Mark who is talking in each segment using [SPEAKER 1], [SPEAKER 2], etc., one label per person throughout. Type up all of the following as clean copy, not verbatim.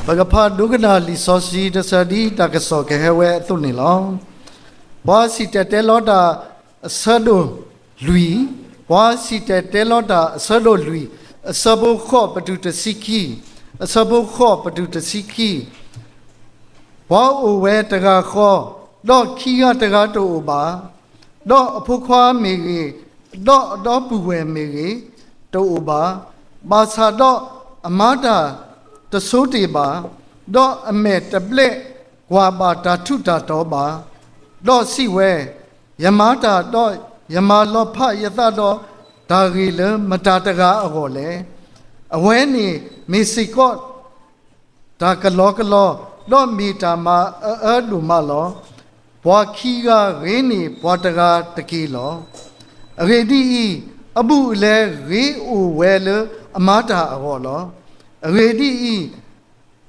[SPEAKER 1] Bagapa Dugana Lisosi the Sadi Takasoke Hewe Thunilong. Was it a teloda Sado Louis? Was it a teloda Sado Louis? A sabo hop to the Siki, a sabo hop to the Siki. Wow, where Taga ho, dog Kia Tagato Uba, dog Pukwa Migi, dog Dopuwe Migi, to Uba, Basa dog Amada. The Sotiba, do a met a blade, Guabata tuta toba, do see where Yamata do Yamalopa Yatado, Dagile, Matataga Agole, Aweni, Missikot, Takalokalo, do Mitama, Erdumalo, Wakiga, Rini, Potaga, Tequilo, Redi, Abu Le, Re Uwele, Amata Agolo. Ready,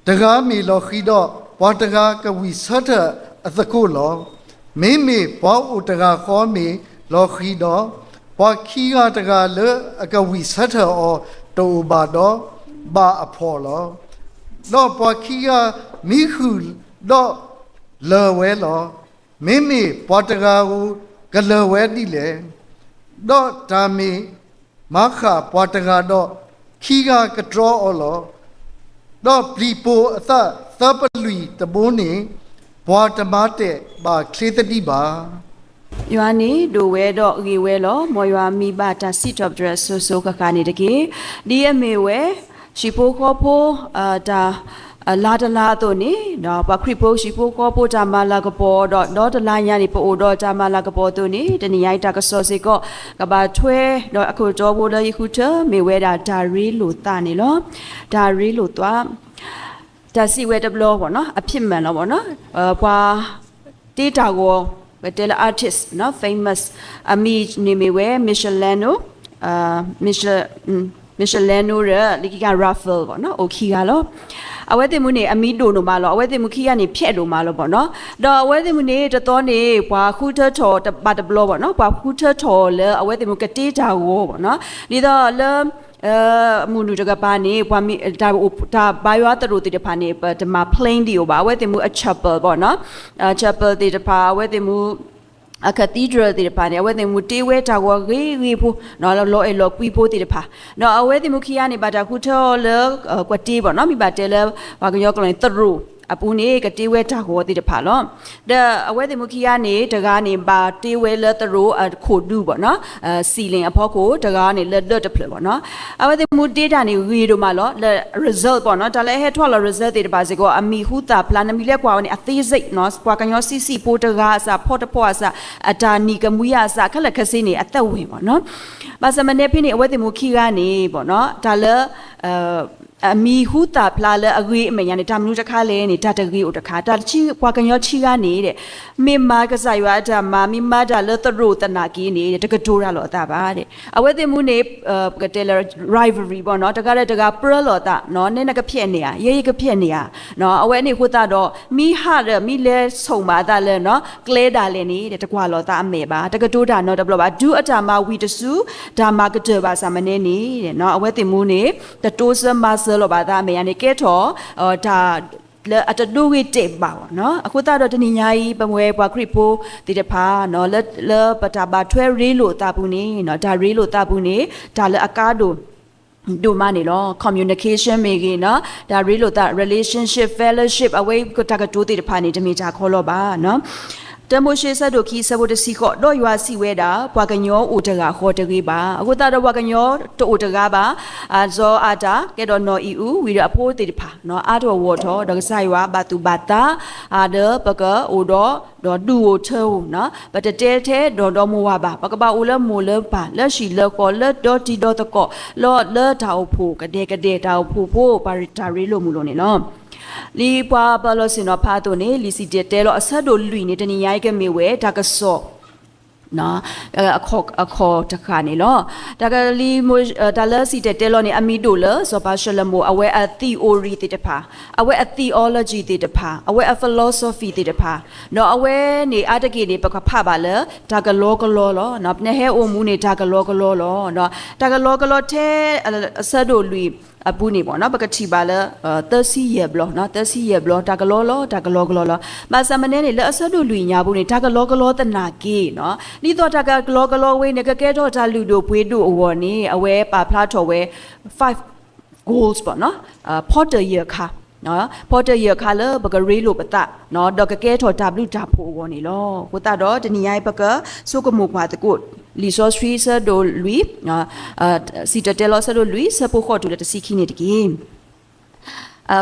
[SPEAKER 1] Tagami Lohido, Wataga, we sutter at the coolo, Mimi, Pautaga, Homi, Lohido, Wakia Taga, a we sutter or Tobado, Ba Apollo, no Pakia, Mihu, do Lawello, Mimi, Potaga, Galawedile, do Tami, Maka, Potagado. Kiga Katro Olo, do Plipo, Thapalui, the Boni, Potamate, Ba Cletadiba.
[SPEAKER 2] Yoani, do we do Giwelo, Moyami Bata, seat of dress, so Kakani the gay, dear Mewe, Shipo Kopo, da. Lada Latoni, no, Bakripo, Shipo Kopo, Tamalagapo, not a Lanyani Po, Tamalagapo, Tony, the Niaitaka Sosico, Gabatwe, no Akoto, Woda Ikuta, Meweda, Dari Lutanilo, Dari Lutua, Tasi wet a blow, no, a pimman or no, Qua Data War, but the artist, no famous Ami Nimiwe, Michelano, Michelano, Liga Raffle, no, Okigalo. Away mune amido no malo, away the mukia ni piedo malo bono. The away the mune the tone, qua hooter to the but the blower, no, qua hooter toll, away the mucatita war, no. Neither le munu jagapani, wami ta biota roti the pani, but ma plain the oba, away the mu a chapel bono, a chapel the pa, away the mu. A cathedral the pani, where the Mutiwe Tawa Ripu, no law a lock we put it pa. No, away the Mukiani, but a Kuto, Quatiba, no me batella, Wagayokon and Thru. Apune, Katiwe Taho the palom. The away the Mukiani, Tagani, but Tiwe let the row at Koduba, no, ceiling a poco, Tagani, let the plumber, no. Away the Mudidani, Vido malo, the result or not, I had 12 result the Basigo, a mihuta, Planamilia, a thesis, no, Quacanyosi, Portagasa, Portapoasa, at Nika Muyasa, Calacasini, at the women, no. But some nepini away the Mukirani, no, Tala, mi huta plala agree meyani tamnuja kale ni tatagri utakata chi kwakanyo chiga ni me magasaywa ta mami mada lotru tanaki ni takatura lo ta ba de awethe mu ne katela rivalry bo no takara taga pro lo ta no ne na ka phit ne ya ye ka phit ne ya no awe ni huta do mi ha de mi le song ma da le no clay da le ni de takwa lo ta ame ba takatura no de ba du atama wi tasu da ma ka de ba samane ni de no awethe mu ne the tosa mas lo ba da me yani keto ta at a do it tape bow no akuta do tani nyai pamwe kwa kripo ti de pha no le pataba thwe re lo ta bu ni no da re lo ta bu ni da le akado do mani lo communication making no da re lo ta relationship fellowship away ko ta ka do ti de pha ni de mi ja kho lo ba no Demoshe Sadoki Sabotasi got do you are see whether Waganyo Utaga Hotagriba, Agutada Waganyo to Utagaba, Azo Ada, get on no EU, with a ported pa, no other water, the Saiwa, Batu Bata, other Baka, Udo, do duo toe, no, but a tete, do domuaba, Bakaba Ula Mula pa, let she look or let dirty daughter call, Lord, let our poke, a decade our poo, Paritarilo Muloni, no. Li pa balo sino pato ne li si detelo asado lui ni tani yai ke mewe takaso no a kho takha ni lo daga li mo dala si detelo ni amido le so ba shalamo awe a theory ti de pa awe a theology ti de pa awe a philosophy ti de pa no awe ni adagi ni pa pha ba le daga lokalo lo no ne he o mu ni daga lokalo lo no daga lokalo the asado lui အပူနေပေါ့နော်ပကတိပါလဲ30 year block နော်30 year block တာကလောလောတာကလောကလောလောဘာစမနေနေလဲအစတို့လူညာဘူးနေတာကလောကလောတနာကေနော်ဒီတော့တာကလောကလောဝေးနေကကဲတော့တာလူတို့ပွေးတို့အဝေါ်နေအဝဲပါဖလားထော်ဝဲ5 goals ပေါ့နော်porter year ခါနော် porter year ခါလဲဘကရေလိုပတနော်တော့ကကဲထော် w တာဖို့ဝေါ်နေလောဟိုတာတော့တနီယိုင်ဘကစုကမှုပါတကုလီဆိုစထရီဆာဒိုလူီစီတတဲလောဆာဒိုလူီစပိုခေါ်တူလက်တစီခိနေတကေ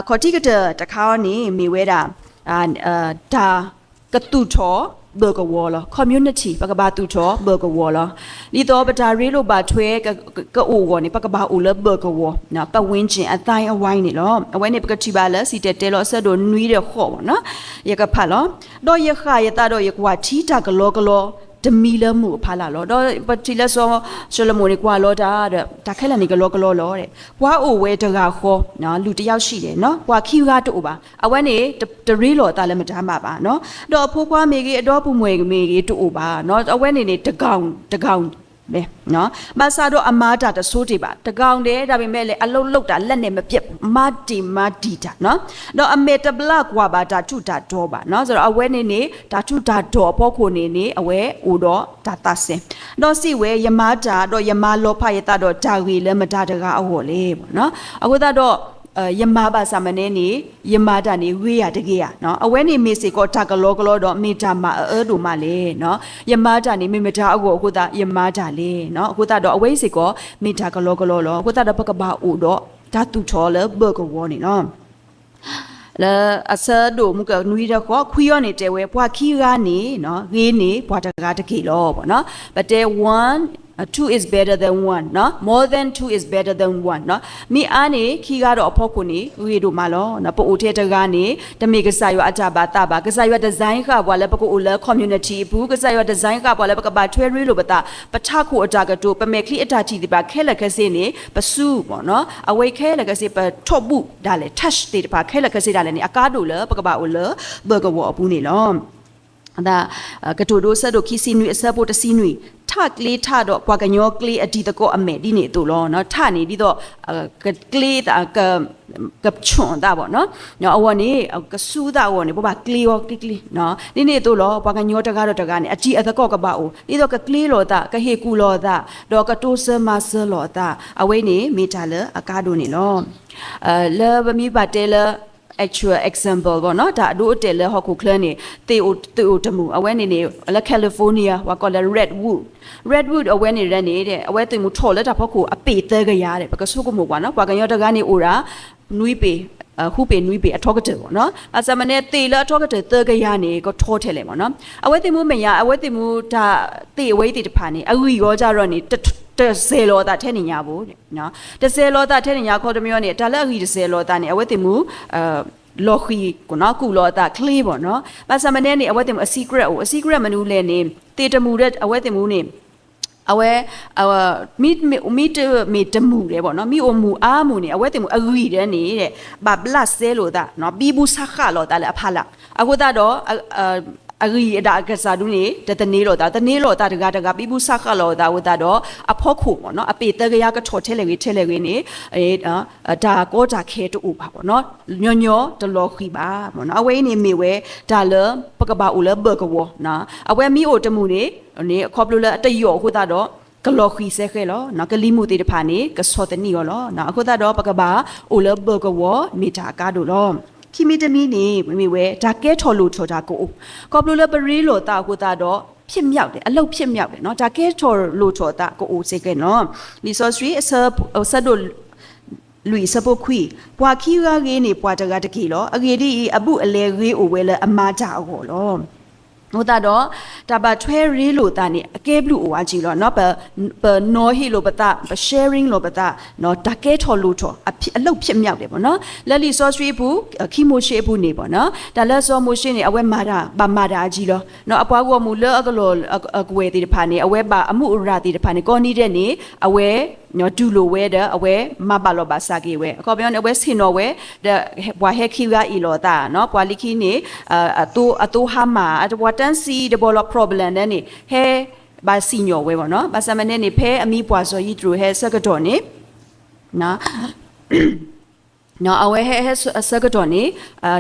[SPEAKER 2] ခေါ်တိကတခါနေမေဝဲတာဒါကတူချောဘောကဝေါ်လော community ပကဘာတူချောဘောကဝေါ်လောဒီတော့ပတာရီလိုပါထွဲကအိုဝေါ်နေပကဘာအိုလဘောကဝေါ်နော်ပဝင်းချင်းအတိုင်းအဝိုင်းနေလောအဝဲနေပကတိပါလဲစီတတဲလောဆာဒိုနွီးရခေါ်ပေါ့နော်ရကဖတ်လောတော့ရခရတာတော့ရကွာချီတာကလောကလောတမီလမှုဖာလာလောတော့ပတိလက်စောရှလမိုနီကွာလောတာတဲ့ဒါခဲလန်နီကလောကလောလောတဲ့ကွာအိုဝဲတကခေါ်နော်လူတယောက်ရှိတယ်နော်ကွာခီကတူပါအဝဲနေတရီလောတာလည်းမတမ်းပါပါနော်တော့အဖိုးခွားမေကြီးအတော်ပူမွေမေကြီးတူပါနော်အဝဲနေနေတကောင်ပဲနော်မဆာတော့အမားတာတဆိုးတွေပါတကောင်တယ်ဒါပေမဲ့လေအလုတ်လုတ်တာလက်နဲ့မပြတ်မတီတာနော်တော့အမေတဘလကွာပါတာထုတာတော့ပါနော်ဆိုတော့အဝဲနေဒါထုတာတော့ပေါ့ခိုနေအဝဲအိုတော့ဒါတဆင်တော့စီဝဲယမားတာတော့ယမားလောဖရတာတော့ဂျာဝီလည်းမတာတကားအဝေါ်လေပေါ့နော်အခုတော့ယမားပါစာမနေနေယမားတာနေဝေးရတကယ်ရနော်အဝဲနေမေစီကောတာကလောကလောတော့မေတာမဒူမလေနော်ယမားတာနေမေမတာအခုသာယမားတာလေနော်အခုတော့အဝဲစီကောမေတာကလောကလောလောအခုတော့ပကဘာအိုတော့ဓာတူချောလေဘောကဝေါ်နေနော်လဲအစဒိုမကနွီရခေါ်ခွီရနေတဲ့ဝဲဘွာခီကနေနော်ဂေးနေဘွာတကားတကေလောပေါ့နော်but there one 2 is better than 1 no more than 2 is better than 1 no mi ane khi ga do apho ko ni wi do ma lo na po o the ta ga ni de me ka sa yo ata ba ta ba ka sa yo design kha bwa le pa ko o le community bu ka sa yo design kha bwa le pa ka ba thwe ri lo ba ta pa tha ko ata ka to pa me kli ata chi ti ba khe la ka se ni pa su po no awai khe la ka se pa thop bu da le touch ti pa khe la ka se da le ni aka do le pa ka ba o le ba ka wo apu ni lo da ka to do sa do ki si nui sa po ta si nuiထကလေးထတော့ဘွာကညောကလေးအဒီတကောအမေဒီနေတူလောနော်ထနေဒီတော့ကလေးတာကချွန်တာပေါ့နော်နော်အဝနေကဆူတာဝနေဘဘကလေးရောကလေးနော်ဒီနေတူလောဘွာကညောတကားတော့တကားနေအကြီးအသကောကပါအိုဒီတော့ကလေးလောတာကဟေကူလောတာတော့ကတိုးဆမဆလောတာအဝိနေမီတာလအကားတို့နေလောလဲဘမီပါတဲလactual example ပေါ့နော်ဒါတို့အတယ်လဲဟောက်ကိုခလန်းနေတေအိုတမှုအဝဲနေနေလဲကယ်လီဖိုးနီးယားဟောကောလဲ redwood အဝဲနေရနေတဲ့အဝဲတင်မှုထော်လက်တာဖောက်ကိုအပေတဲကြရတယ်ဘကဆုကမှုကွာနော်ကွာကရောတကနေအိုရာနွီးပေခုပေနွီးပေအထောက်ကတဲ့ပေါ့နော်အစမနဲ့တေလာအထောက်ကတဲ့တဲကြရနေကိုထောထဲလေပေါ့နော်အဝဲတင်မှုမရအဝဲတင်မှုဒါတေအဝဲတေတဖာနေအဝီရောကြတော့နေ10လောတာထဲနေညာဘူးနော်10လောတာထဲနေညာခေါ်တမျိုးနေဒါလည်းအကြီး10လောတာနေအဝဲတင်မှုလော်ခီကိုနော်ကုလောတာကလေးပေါ့နော်ဘာစမနေနေအဝဲတင်မှုအ secret မနူးလဲနေတေတမှုတဲ့အဝဲတင်မှုနေအဝဲမီတမှုတယ်ပေါ့နော်မီအမှုအားမှုနေအဝဲတင်မှုအဂီတဲ့နေတဲ့ဘာပလတ်ဆဲလို့တာနော်ဘီဘူးဆခါလို့တာလေအဖလာအခုတော့အဂီအဒါကစားဒူနေတနေလို့တာတနေလို့တာတကပြီးဘူးဆခါလို့တာဝတာတော့အဖို့ခုပေါ့နော်အပေတကရကထော်ထဲလေနေဒါကောတာခဲတူပါပေါ့နော်ညောတလောခီပါပေါ့နော်အဝဲနေမေဝဲဒါလပကဘာဦးလဘကဝနော်အဝဲမီအိုတမှုနေခေါပလိုလတယောခုတာတော့ကလောခီဆဲခဲလောနော်ကလီမှုတေတဖာနေကစောတနီရောလောနော်အခုတော့ပကဘာဦးလဘကဝမီတာကားတို့လောခိမီတမီနေမိဝဲဒါကဲထော်လို့ထော်တာကိုကောပလိုလပရီလို့တာကိုတာတော့ဖြစ်မြောက်တယ်အလုတ်ဖြစ်မြောက်တယ်เนาะဒါကဲထော်လို့ထော်တာကိုအိုစေကဲเนาะလီဆိုစရီဆတ်တို့လူစပုခွီဘွာခီရာကြီးနေဘွာတကတကီလောအဂေဒီအပုအလဲကြီးအိုဝဲလဲအမားကြအောလောဟိုတော့ဒါပါထွဲရီလို့တာနေအကဲဘလူအိုအကြီးလောเนาะပနော်ဟီလို့ပတာပ sharing လို့ပတာเนาะဒါကဲထော်လို့ထော်အလုတ်ဖြစ်မြောက်တယ်ပေါ့เนาะလက်လီဆော့စရီဘူးခီမိုရှေဘူးနေပေါ့เนาะဒါလက်ဆော့မိုရှေနေအဝဲမာတာပါမာတာအကြီးလောเนาะအပွားကောမူလောအကလောအကွယ်တီတဖာနေအဝဲပါအမှုအရာတီတဖာနေကောနီတဲ့နေအဝဲနော်ဒူလိုဝဲတဲ့အဝဲမပါလောပါစာကေဝဲအခေါ်ပြောနေအဝဲစင်နော်ဝဲဘွာဟက်ခီဝါအီလောတာနော်ဘွာလီခီနေအတိုဟာမာအဘွာတန်စီဒဘောလ problem နဲ့နေဟဲဘာစီညောဝဲပေါ့နော်ဘာစမနဲ့နေဖဲအမီဘွာဆိုရီထရူဟဲစကတော့နေနော် နော်အဝဲဟဲဆကတော့နေ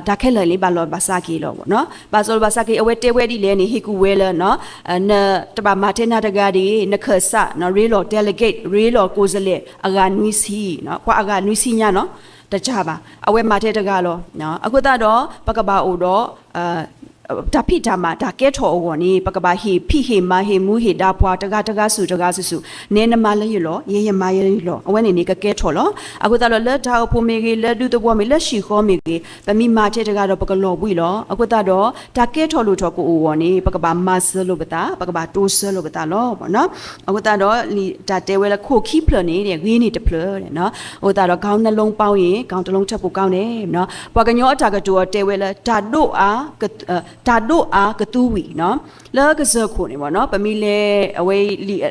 [SPEAKER 2] ဒါခက်လေလေးဘာလောဘာစာကီလောပေါ့နော်ဘာဆိုဘာစာကီအဝဲတဲဝဲဒီလဲနေဟီကူဝဲလဲနော်နတဘာမာတင်နာတကာဒီနခဆာနော်ရေလော delegate ရေလောကိုစလေအဂါနွီစီနော်ကွာအဂါနွီစီညာနော်တကြပါအဝဲမာတဲ့တကာလောနော်အခုတော့ပကဘာအိုတော့ဒါဖိဒါမာဒါကဲထော်အောနေပကဘာဟီဖိဟေမာဟေမူဟေဒါပွားတကဆူနဲနမလဲရလောရေမာရလောအဝဲနေကကဲထော်လောအခုတော့လက်ထောက်ဖို့မေကြီးလက်ဒူတဘောမေလက်ရှိခေါ်မေကြီးဗမီမာတဲ့တကတော့ပကလောပွီလောအခုတော့ဒါကဲထော်လို့တော့ကိုအိုဝနေပကဘာမဆလို့ပတာပကဘာတိုးဆလို့ပတာလောပေါ့နော်အခုတော့လီဒါတဲဝဲလခိုခီဖလနေတဲ့ဂင်းနေတဖလတဲ့နော်အခုတော့ခေါင်းနှလုံးပေါင်းရင်ခေါင်းတစ်လုံးချက်ဖို့ကောင်းတယ်နော်ပွာကညောအတာကတူတဲဝဲလဒါတို့အားဒါတို့အားကတူဝီနော်လဲကစခုနေပေါ့နော်ပမီလဲအဝေး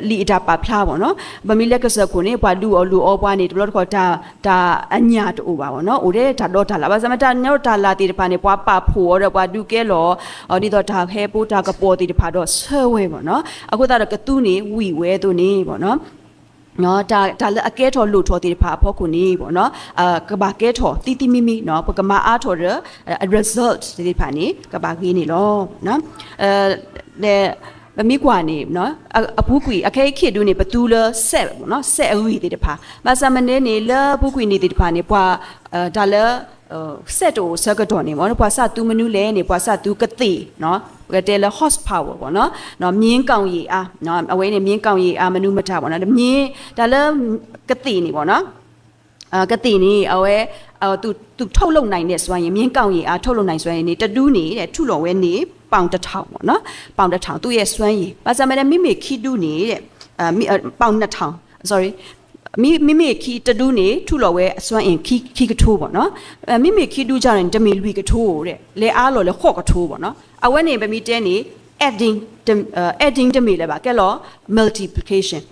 [SPEAKER 2] လီအတာပါဖလားပေါ့နော်ပမီလဲကစခုနေပွာလူအောပွားနေတလို့ခေါ်ဒါအညာတူပါပေါ့နော်ဦးတဲ့ဒါတော့ဒါလာပါစမတာညောဒါလာတီတဖာနေပွားပါဖို့တော့ပွာဒူကဲလောဒီတော့ဒါဟဲပို့ဒါကပေါ်တီတဖာတော့ဆဲဝဲပေါ့နော်အခုတော့ကတူနေဝီဝဲသူနေပေါ့နော်နော်ဒါလည်းအကဲထော်လို့ထော်တည်ဖာဖို့ခုနေပေါ့နော်ကဘာကဲထော်တီမီနော်ပကမာအားထော်ရ result ဒီဖာနေကဘာကြီးနေလောနော်လေမိကွာနေနော်အဘူးကွီအခဲခေတူနေဘတူလဆက်ပေါ့နော်ဆက်အဝီဒီတဖာမဆမနေနေလဘူးကွီနေဒီတဖာနေပွာဒါလည်းဆက်တော့ဆကတော့နေပေါ့နော်ပွာဆတူမနူးလဲနေပွာဆတူကတိနော်ကတဲလ horsepower ပေါ့နော်နော်မြင်းကောင်ရီအားနော်အဝဲနေမြင်းကောင်ရီအားမနုမထပေါ့နော်မြင်းဒါလည်းကတိနေပေါ့နော်ကတိနေအဝဲသူထုတ်လုံနိုင်တဲ့စွမ်းရင်မြင်းကောင်ရီအားထုတ်လုံနိုင်စွမ်းရင်နေတတူးနေတဲ့ထုလော်ဝဲနေပေါင်1000ပေါ့နော်ပေါင်1000သူ့ရဲ့စွမ်းရည်ပါစမနဲ့မိမိခီတူးနေတဲ့ပေါင်2000 sorry မိမိခီတတူးနေထုလော်ဝဲအစွမ်းအင်ခီကထိုးပေါ့နော်မိမိခီတူးကြရင်တမီလူကထိုးတဲ့လေအားလော်လေခော့ကထိုးပေါ့နော်အဝဲနေပမီတဲနေ adding တမီလဲပါကဲလော multiplication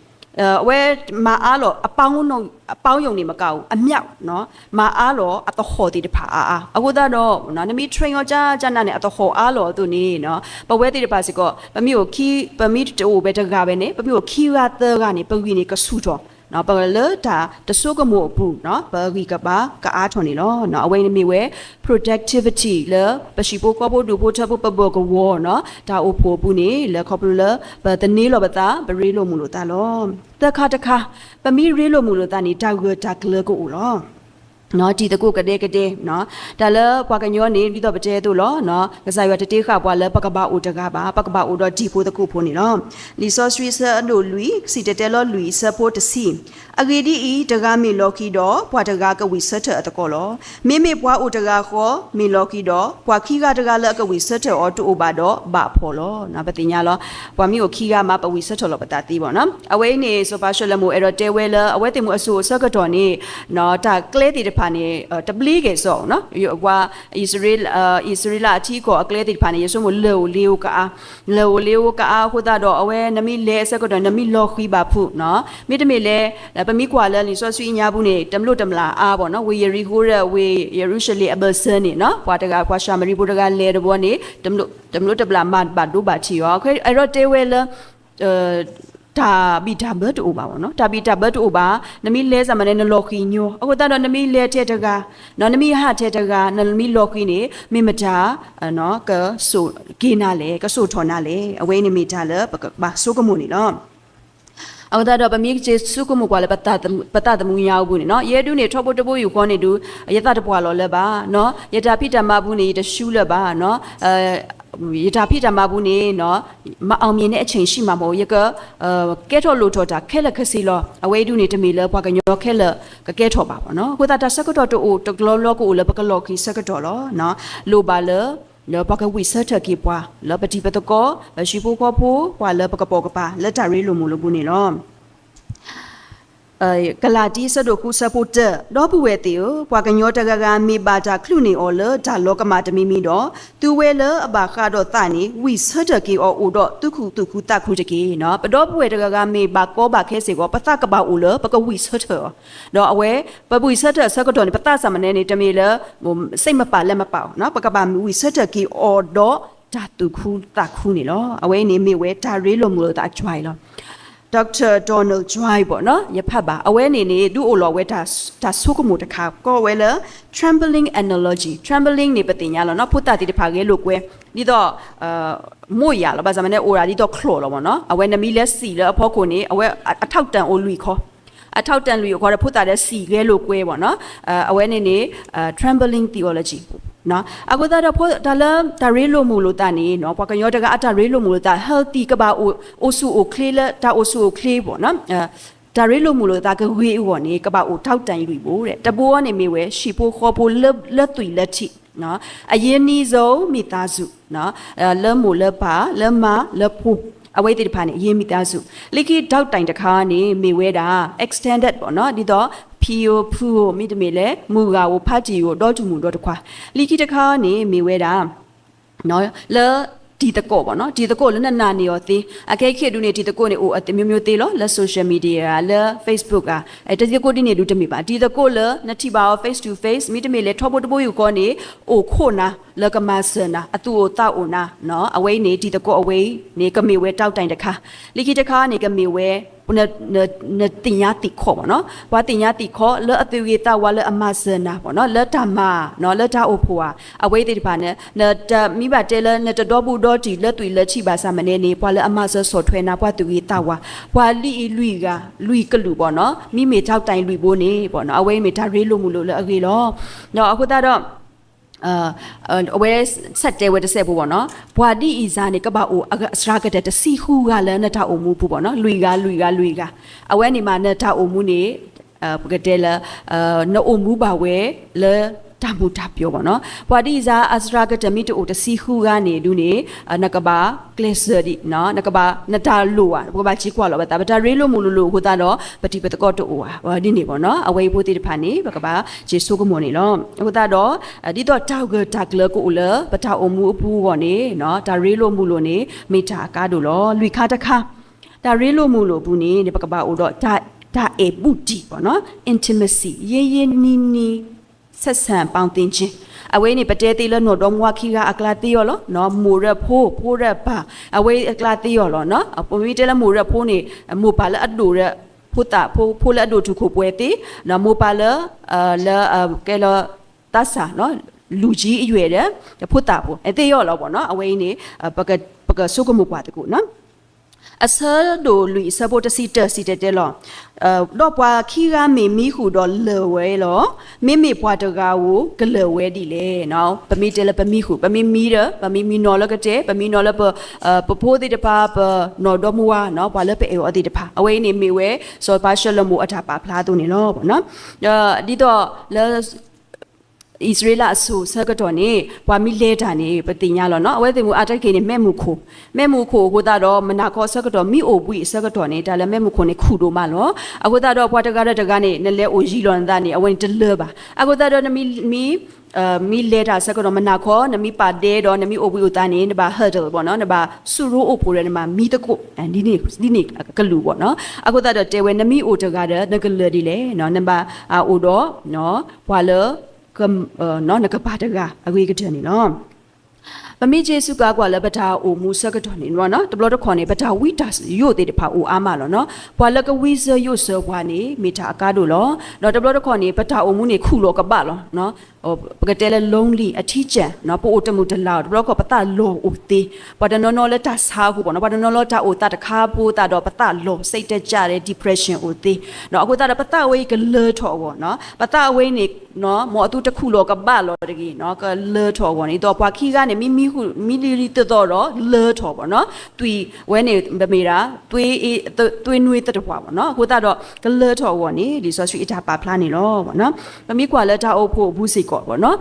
[SPEAKER 2] ဝဲမအားလောအပေါင်းယုံနေမကောက်အမြောက်နော်မအားလောအတခေါ်တီတဖာအားအခုတော့နော်နမီ train ရောကြာနာနေအတခေါ်အားလောသူနေနော်ပဝဲတီတဖာစီကပမီကိုခီပမီတိုပဲတကားပဲနေပမီကိုခီရတဲ့ကနေပဝီနေကဆူတော့နော်ပလတာတဆုကမို့ဘူးနော်ပဝီကပါကအားထွန်နေလောနော်အဝဲနေမီဝဲ productivity လပရှိပိုကောပိုဒူပိုချပိုပဘောကဝေါ်နော်ဒါအိုဖိုဘူးနေလခေါပလပတနေလောပတာပရီလိုမူလို့တာလောတခါပမီရီလိုမူလို့တာနေတာဂတာကလကိုလောနော်ဒီတကုကတဲ့နော်ဒါလပွားကညောနေပြီးတော့ပတဲတို့လောနော်ကစားရတတေးခပွားလပကဘာအိုတကပါပကဘာအိုတော့ဒီဖို့တကုဖို့နေနော်လီဆော့စရီဆာနိုလူီစီတတဲလောလူီဆပိုတစီအဂေဒီဤတကားမီလော်ကီတော့ပွားတကားကဝီဆတ်တတကောလောမေပွားအိုတကားခေါ်မီလော်ကီတော့ပွားခီကတကားလကဝီဆတ်အော်တူအိုဘာတော့ဘာဖော်လောနော်ပတိညာလောပွားမီကိုခီကမှာပဝီဆတ်တော်လောပတာတီးပေါ့နော်အဝဲနေဆိုပါရှလမိုအဲ့တော့တဲဝဲလအဝဲတင်မှုအဆူဆကတော်နေနော်ဒါကလဲတီတဖာနေတပလီကေဆောနော်ကွာဣသရေလအထီကိုအကလဲတိဖာနေယေဆုမလေလီယိုကာဟိုဒါတော့အဝဲနမီလဲဆက်ကတော့နမီလော်ခီပါဖုနော်မိတမီလဲပမီကွာလဲလီဆောဆွီညာဘူးနေတမလို့တမလာအားပေါ့နော်ဝေယရီဟိုရဝေယေရုရှလေအဘဆန်နေနော်ပွာတကပွာရှာမရီဘူတကလဲတဘောနေတမလို့တမလာမတ်ဘတ်ဒူဘာချီရောခဲအဲ့တော့တေဝဲလဲဒါဘီဒါဘတ်အိုပါပေါ့နော်ဒါဘီဒါဘတ်အိုပါနမီလဲစမနဲ့နလော်ခီညိုအခုတော့နမီလဲတဲ့တကနော်နမီဟာတဲ့တကနမီလော်ခီနေမိမတာနော်ကဆိုဂေနာလေကဆိုထော်နာလေအဝဲနေမိတာလေဘာဆိုကမူနေနော်အခုတော့ပမီကျေစုကမူကွာလေပတတမူရောက်ဘူးနေနော်ရဲတူးနေထောဖို့တပိုးယူခေါ်နေတူရတတပွားလော်လဲပါနော်ရတာဖိတမဘူးနေတရှူးလဲပါနော်ရတာဖိတမဘူးနေနော်မအောင်မြင်တဲ့အချိန်ရှိမှာမဟုတ်ရကကဲထော်လို့ထော်တာခဲလက်ခစီလောအဝဲတူနေတမီလဲဘွားကညောခဲလက်ကဲထော်ပါပေါ့နော်ကိုတာတဆကတော်တူတကလောလောကိုလဲပကလောကီဆကတော်လောနော်လိုပါလဲလောပကဝိဆတ်ကီပွားလောပတိပတကောရှိဖို့ခေါ်ဖို့ပွားလဲပကပေါ်ကပါလက်တရီလိုမလို့ဘူးနေလောကလာတီဆဒိုခုဆပိုတတော့ဘူးဝဲတီပွားကညောတကကမေပါတာခလူနေအော်လဒါလောကမာတမီမီတော့သူဝဲလအဘာခါတော့တနေဝိဆတ်ကီအော်အိုတော့တုခုတခုတကီနော်ပတော့ဘူးဝဲတကကမေပါကောပါခဲစေကောပသကပါအိုလပကဝိဆတ်တော့အဝဲပပဝိဆတ်ဆကတော့ပသဆမနေနေတမီလစိတ်မပါလက်မပေါနော်ပကပါဝိဆတ်ကီအော်တော့ဒါတုခုတခုနေလောအဝဲနေမေဝဲဒါရေးလို့မလို့ဒါကြွိုင်လောတ Dr. Donald Joy ပေါ့နော်ရဖတ်ပါအဝဲနေနေသူ့အိုလော်ဝဲဒါဆုကမှုတခါကောဝဲလာ trembling analogy trembling နေပတင်ညာလောနော်ဖုတ်တာတိတဖာကဲလို့ကွဲဒီတော့မို့ရလောဘာသာမနဲ့အိုရာဒီတော့ခလော်လောပေါ့နော်အဝဲနမီလက်စီလောအဖို့ကိုနေအဝဲအထောက်တန်အိုလူခေါ်အထောက်တန်လူခေါ်တဲ့ဖုတ်တာတဲ့စီကဲလို့ကွဲပေါ့နော်အဝဲနေနေ trembling theology နော်အခုတော့ဖို့ဒါရေလိုမူလို့တာနေနော်ပကရောတကအတာရေလိုမူလို့တာ healthy ကပါအိုဆူအိုคลีလာတာအိုဆူအိုคลีပေါ့နော်ဒါရေလိုမူလို့တာကဝေးဦးနေကပါအိုထောက်တန်လူပို့တဲ့တပိုးကနေမိဝဲရှီပိုခေါ်ပိုလက်သွီလက်ထိနော်အရင်နီးဆုံးမိသားစုနော်လက်မူလက်ပါလက်မလက်ဖူအဝိသေတဖာနေအရင်မိသားစုလိခိတောက်တိုင်တခါနေမိဝဲတာ extended ပေါ့နော်ဒီတော့ဖီယိုဖူမိတမေလေမူကဝဖတ်ကြည့်ကိုတော့တူမူတော့တခွာလိခိတခါနေမိဝဲတာနော်လဲဒီတကောပေါ့နော်ဒီတကောလည်းနာနေရောသေးအခဲခေတူနေဒီတကောနေအိုအမျိုးမျိုးသေးလို့လဲ social media လဲ Facebook ကတတိကောဒီနေလူတမိပါဒီတကောလည်းနတိပါ face to face မိတမေလေထောဖို့တပိုးယူကောနေအိုခိုနာလကမဆနာအတူအိုတောက်အိုနာနော်အဝိနေဒီတကောအဝိနေကမေဝဲတောက်တိုင်တခါလိခိတခါနေကမေဝဲနတင်ညာတိခေါ်ပေါ့နော်ဘာတင်ညာတိခေါ်လဲအတူရတာဝါလဲအမဆနာပေါ့နော်လဲဓမ္မနော်လဲဓာအိုဖွာအဝိတေတပါနဲ့မိဘတဲလဲနတတော်ဘူးတော်တီလက်တွေလက်ချိပါစာမနေနေပွာလဲအမဆဆော်ထွဲနာပွာတူရတာဝါပွာလီလူကလူကလူပေါ့နော်မိမေထောက်တိုင်လူပိုးနေပေါ့နော်အဝိမေဒါရေးလို့မလို့လဲအကေလောနော်အခုတော့အဝဲဆက်တဲဝဲတစ်ဆက်ဖို့ပေါ့နော်ဘွာဒီအီဇာနေကပအိုအစရာကတဲ့တစီခူကလည်းနထအိုမှုဖို့ပေါ့နော်လူကအဝဲနေမှာနထအိုမှုနေပကတဲ့လနိုအိုမှုပါဝဲလဲတမှုတပြောပေါ့နော်ဘွာဒီအီဇာအစရာကတဲ့မီတိုတစီခူကနေဒူနေနကပါကလစ်စဒီနော်နကပါနတာလိုဝါဘကပါချီကွာလောပဲတာဗတာရေးလို့မလို့ဟိုတာတော့ပတိပတကောတိုဝါဒီနေပေါ့နော်အဝဲဖို့တိတဖာနေဘကပါဂျေဆိုကမောနေလောဟိုတာတော့ဒီတော့တောက်ကတာကလကိုလပတာအမှုအပူပေါ့နေနော်ဒါရေးလို့မလို့နေမိတာကားတို့လောလူခါတခါဒါရေးလို့မလို့ဘူးနေဘကပါအိုတော့ဒါအေပူတီပေါ့နော် intimacy ရေနီဆက်ဆံပေါင်းတင်ခြင်းအဝေးနေပတဲသေးလနော်တော့မွားခီကအကလာသေးရောလောနော်မူရဖိုးရပါအဝေးအကလာသေးရောလောနော်ပုံပြီးတဲလမူရဖိုးနေမူပါလအဒူရဖိုးလအဒူထုခုပွဲသေးနော်မူပါလလာကဲလတဆာနော်လူကြီးအရွယ်တဲ့ဖိုးတာဖိုးအသေးရောလောပေါ့နော်အဝေးနေပကဆုကမှုပါတကူနော်အစဒိုလူစပေါ်တစီတဲလောတော့ပွားခီကမေမီခုတော့လေဝဲလောမေပွားတကားကိုဂလေဝဲဒီလေနော်ပမီတဲလပမီခုပမီမီရပမီမီနော်လကတဲ့ပမီနော်လပဖိုးတိတပါပနော်တော့မွာနော်ပွားလပအေအတိတပါအဝေးနေမေဝဲစောပါရှလမှုအထာပါဖလားသူနေလောပေါ့နော်ဒီတော့လဲอิสราเอลအဆူဆကတော့နေဘွာမီလဲတာနေပတိညာလောနော်အဝဲသိမှုအတိုက်ခေနေမဲ့မှုခိုဟိုတာတော့မနာခေါ်ဆကတော့မိအိုပွီဆကတော့နေတာလည်းမဲ့မှုခိုနေခုတို့မလောအခုတော့ဘွာတကားနေနလဲအိုရီလွန်သားနေအဝဲတလဲပါအခုတော့မီလဲတာဆကတော့မနာခေါ်နမီပါတဲတော့နမီအိုပွီအိုတာနေနဘာဟတ်တယ်ပေါ့နော်နဘာဆူရိုအိုပိုရနမမီတကုဒီနေကလူပေါ့နော်အခုတော့တဲဝဲနမီအိုတကားနကလဒီလေနော်နဘာအိုတော့နော်ဘွာလဲကနော်နကပါတကအဝေးကတဲ့နေနော်ပမိဂျေစုကားကွာလပတာအိုမူဆကတော့နေနော်တဘလတခွန်နေပတာဝီတာယိုတဲ့တဖာအိုအားမလောနော်ဘွာလကဝီဇယိုဆောဘွာနေမိတာအကားတို့လောနော်တဘလတခွန်နေပတာအိုမူနေခုလောကပလောနော်ပကတဲလ lonely အထီးကျန်နော်ပို့တမှုတလောက်တဘလကပတာလောအိုသေးပဒနော်လက်တာဆာခုပေါ့နော်ပဒနော်လတာအိုတာတခါပို့တာတော့ပတာလောစိတ်တက်ကြတဲ့ depression အိုသေးနော်အခုတာပတာဝေးကလေထော်ပေါ့နော်ပတာဝေးနေနော်မောအတူတခုလောကပလောတကြီးနော်ကလေထော်ပေါ့နေတော့ဘွာခီကနေမီလီလီတတော့လေထော်ပေါ့နော်တွီဝဲနေမေရာသွေးနွေးတတော့ပေါ့နော်အခုတော့ကလေထော်ပေါ့နေဒီဆိုဆွေအတာပါဖလားနေလောပေါ့နော်မမီကွာလက်တာအုပ်ဖို့ဘူးစိတ်ကောပေါ့နော်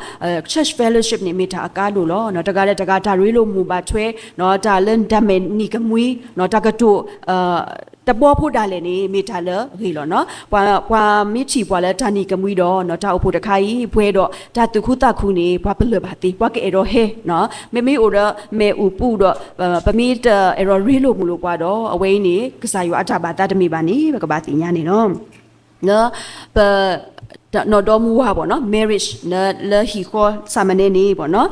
[SPEAKER 2] church fellowship နေမိတာအကားလို့လောနော်တကားဒါရွေးလို့မူပါထွဲနော်ဒါလန်ဒမဲနီကမွီနော်တကတိုတပေါ်ဖို့ဒါလည်းနေမိတာလခေလောနော်ပွာမိချီပွာလဲတာနီကမွီတော့နော်တာအုပ်ဖို့တခါကြီးဘွဲတော့ဒါတခုတခုနေပွာပလပါတီပွာကဲတော့ဟဲနော်မေအိုရမေဥပူတော့ပမိတအေရောရီလို့မလို့ပွာတော့အဝိနေကစားယူအတာပါတတမိပါနေဘကပါတိညာနေနော်နော်ပ နော်တော်မူဝါပေါ့နော် marriage လေဟီခေါ်စာမနေနေပေါ့နော်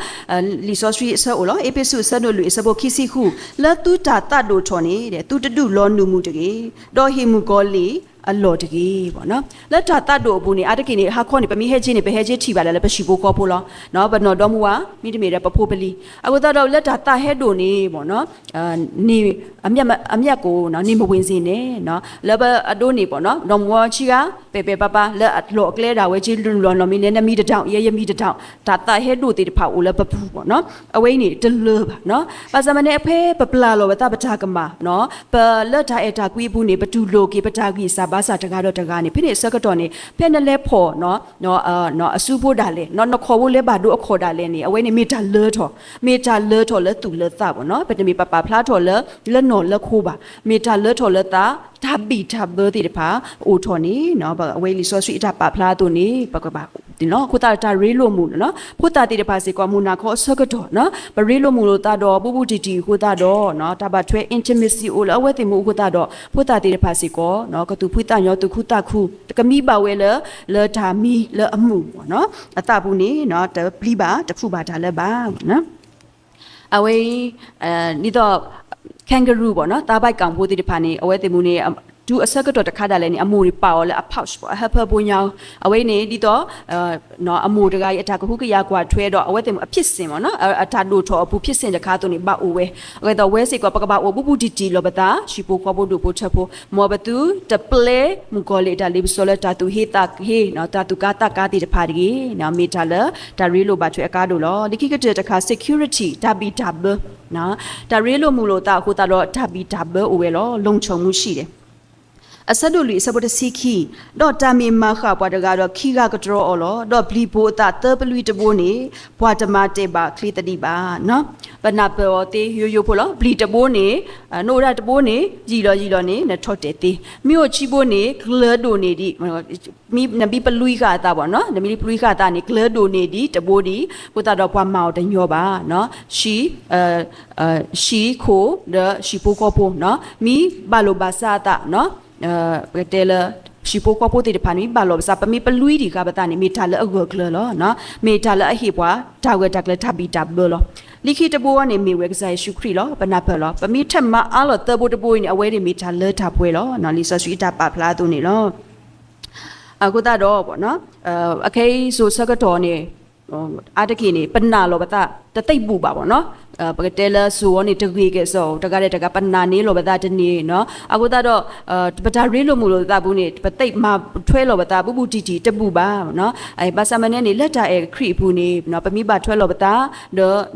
[SPEAKER 2] လီဆိုစထရီဆောလောအေပိစုဆတ်တို့လူစဘခိစီခုလတူတာတတ်တို့ချော်နေတဲ့တူတူလောနုမှုတကေတော့ဟီမူကောလီအလော်တကြီးပေါ့နော်လက်တာတတ်တို့ဘူးနေအတကိနေဟာခေါနေပမိဟဲချင်းနေဘဟဲချင်းထီပါလဲပရှိဖို့ခေါ်ဖို့လောနော်ဘနော်တော်မူဝါမိတမေရပဖိုးပလီအခုတော့လက်တာတဟဲတို့နေပေါ့နော်နေအမျက်ကိုနော်နေမဝင်စင်းနဲ့နော်လက်ဘအတိုးနေပေါ့နော်တော်မူဝါချီကပေပပလက်အလော်ကလဲတာဝဲချင်းလွန်လော်မီနေနမီတထောင်ရဲမီတထောင်ဒါတဟဲတို့တေတဖောက်ဦးလက်ပပူပေါ့နော်အဝိနေတလပါနော်ပါစမနေအဖေပပလာလောဝတပတာကမနော်ပလက်တာအတာကွေးဘူးနေပတူလိုကေပတာကြီးစာဘာစာတကားတော့တကားနေဖိနေစကတော့နေဖဲနလဲဖို့နော်အဆူဖို့ဒါလဲနော်ခေါ်ဖို့လဲပါတို့အခေါ်ဒါလဲနေအဝဲနေမီတာလဲထော်လဲတူလဲသပေါ့နော်ပတမီပပဖလားထော်လဲနော်လဲခိုးပါမီတာလဲထော်လဲတာဒါဘီတာဘတိတဖာအိုထော်နေနော်အဝဲလီဆိုဆွီတာပဖလားတို့နေပကပါဒီနော်ခုတာရေလို့မှုနော်ခုတာတိတဖာစီကောမူနာခေါ်စကတော့နော်ပရေလို့မှုလို့တာတော့ပူပူတီတီခုတာတော့နော်တပါထွဲ intimacy အိုလအဝဲတိမှုခုတာတော့ခုတာတိတဖာစီကောနော်ကတူဖွိတာညောတူခုတာခုတကမီပါဝဲလဲဒါမီလဲအမှုပေါ့နော်အတဘူးနေနော်တပလီပါတခုပါဒါလဲပါနော်အဝဲနီတော့ kangaroo ပေါ့နော်တာဘိုက်ကောင်ဖို့တိတဖာနေအဝဲတိမှုနေดูအဆက်ကတော့တခါတည်းလည်းအမိုးပါအော်လည်းအဖောက်ပေါ့အဟပ်ဖပွန်ရောအဝိနေဒီတော့နော်အမိုးတကကြီးအတာကခုကရကွာထွဲတော့အဝဲတင်အဖြစ်စင်ပေါ့နော်အတာတို့ထော်အပူဖြစ်စင်တခါတော့နေပါအိုဝဲအဝဲတော့ဝဲစိတ်ကပကပအိုပူပူတီတီလောပတာရှိပိုခေါ်ဖို့တို့ပို့ချက်ဖို့မောဘတူတပလေမူကောလေတာလေးဆိုလဲတာတူဟေတာဟေနော်တာတူကာတီတဖာဒီနော်မီတာလာဒါရီလိုပါထွဲအကားတို့လောဒီခိကတဲ့တခါ security ဒါဘီဒါဘနော်ဒါရီလိုမူလို့တာခုတာတော့ဒါဘီဒါဘအိုဝဲလောလုံခြုံမှုရှိတယ်အဆက်တို့လူစပေါ်တစီခီတော့တာမီမခပွားတကတော့ခီကကတော်အော်လောတော့ဘလီဘိုတာတပလူတဘိုနေဘွာတမတေပါခလီတတိပါနော်ဘနာပေါ်တေယိုဖိုလောဘလီတဘိုနေနိုရတဘိုနေကြီးလောနေနထော့တေတေမြို့ချီဘိုနေဂလဒိုနေဒီမိနဘီပလူကတာပေါ့နော်နမီပလူကတာနေဂလဒိုနေဒီတဘိုဒီကိုတာတော့ဘွာမောက်တညောပါနော်ရှီခိုဒရှီပိုကောပိုနော်မိဘလိုဘာစာတာနော်တဲလရှိပိုကပိုတေဖာနီဘာလောစာပမီပလူီဒီကပတာနေမီတာလအဂကလလောနော်မီတာလအဟိပွားတာဝဲတက်လထဘီတာဘလောလိခိတဘောကနေမီဝဲကစားရှုခရီလောပနာဖလောပမီထက်မအားလောတဘောတဘောနေအဝဲနေမီတာလထပွဲလောနော်လီဆဆွီတာပါဖလာတူနေလောအခုတော့ပေါ့နော်အခဲဆိုစကတော့နေအာတကိနေပနာလောပတာတသိပ်ပူပါပေါ့နော်ပကတဲလာဆိုနေတကြီးကဲဆိုတကားတဲ့တကပနာနေလောပတာတနေနော်အခုတော့ပတာရေးလို့မလို့တာဘူးနေပသိပ်မထွဲလောပတာပူပူတီတီတပူပါနော်အဲပါစမနေနေလက်တာအဲခရီဘူးနေနော်ပမိပါထွဲလောပတာ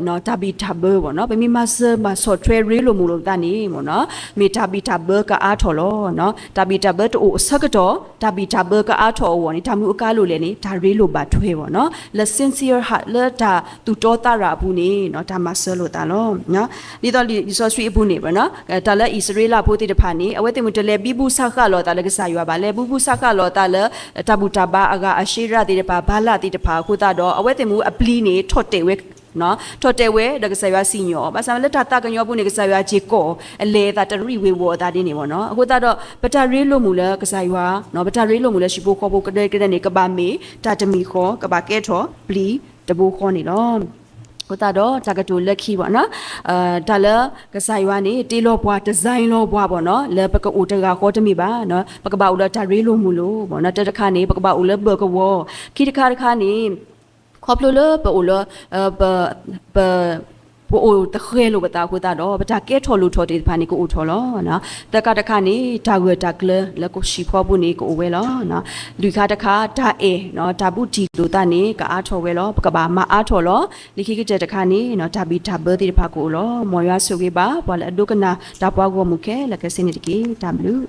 [SPEAKER 2] နော်တာဘီတာဘပေါ့နော်ပမိမဆမဆော့ထွဲရေးလို့မလို့တာနေပေါ့နော်မီတာဘီတာဘကအားထော်လောနော်တာဘီတာဘတိုဆကတော့တာဘီတာဘကအားထော်ဝနေတာမျိုးအကားလို့လေနေဒါရေးလို့ပါထွဲပေါ့နော် the sincere heart လက်တာသူတော်တာရာဘူးနေနော်ဒါမဆလို့တာလောနော်ဒီတော့ဒီဆိုဆွေးဘူးနေပါနော်ဒါလည်းဣသရေလဘိုးတိတဖာနေအဝဲတင်မတလဲဘီဘူးဆခလောတာလည်းကစားရွာပါလေဘူးဆခလောတာလည်းတဘူတဘာအကအရှိရတိတဖာဘာလာတိတဖာခုတာတော့အဝဲတင်မှုအပလီနေထော့တေဝဲနော်ထော်တဲဝဲဒကဆရွာစီညောဘာစမလက်တာတကညောဘူးနေကဆရွာဂျေကောအလေတာတရီဝေဝောတာတင်းနေပေါ့နော်အခုတော့ပတာရေးလို့မူလဲကဆရွာနော်ပတာရေးလို့မူလဲရှိဖို့ခေါ်ဖို့ကတဲ့နေကဘာမေတာတမီခေါ်ကဘာကဲထော်ပလီတဘူခေါ်နေလောကိုတာတော့တကတူလက်ခီပေါ့နော်ဒါလကဆိုင်ဝါနေတေးလောဘွားဒီဇိုင်းလောဘွားပေါ့နော်လဲပကအိုတကခေါ်တမိပါနော်ပကပါဦးလာတရေးလို့မူလို့ပေါ့နော်တခါနေပကပါဦးလဲဘကဝခီတခါနေခေါပလိုလပအိုလပပိုတခဲလို့ပတာကိုတာတော့ပတာကဲထော်လို့ထော်တဲ့ဖာနေကိုအိုထော်လောနော်တခါနေတာဝတကလလကိုရှိဖောဘူးနေကိုဝဲလောနော်လူခါတခါဒါအေနော်ဒါဘူးတီလို့တာနေကအားထော်ဝဲလောပကဘာမအားထော်လောလိခိကတဲ့တခါနေနော်ဒါဘီဒါဘတဲ့ဖာကိုလောမော်ရွာဆုကေပါဘာလဲဒုကနာဒါပွားကိုမူခဲလကစနေတကေဒါဘလူး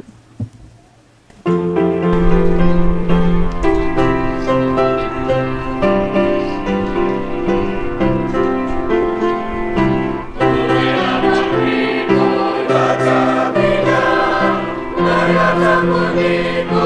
[SPEAKER 3] Come on,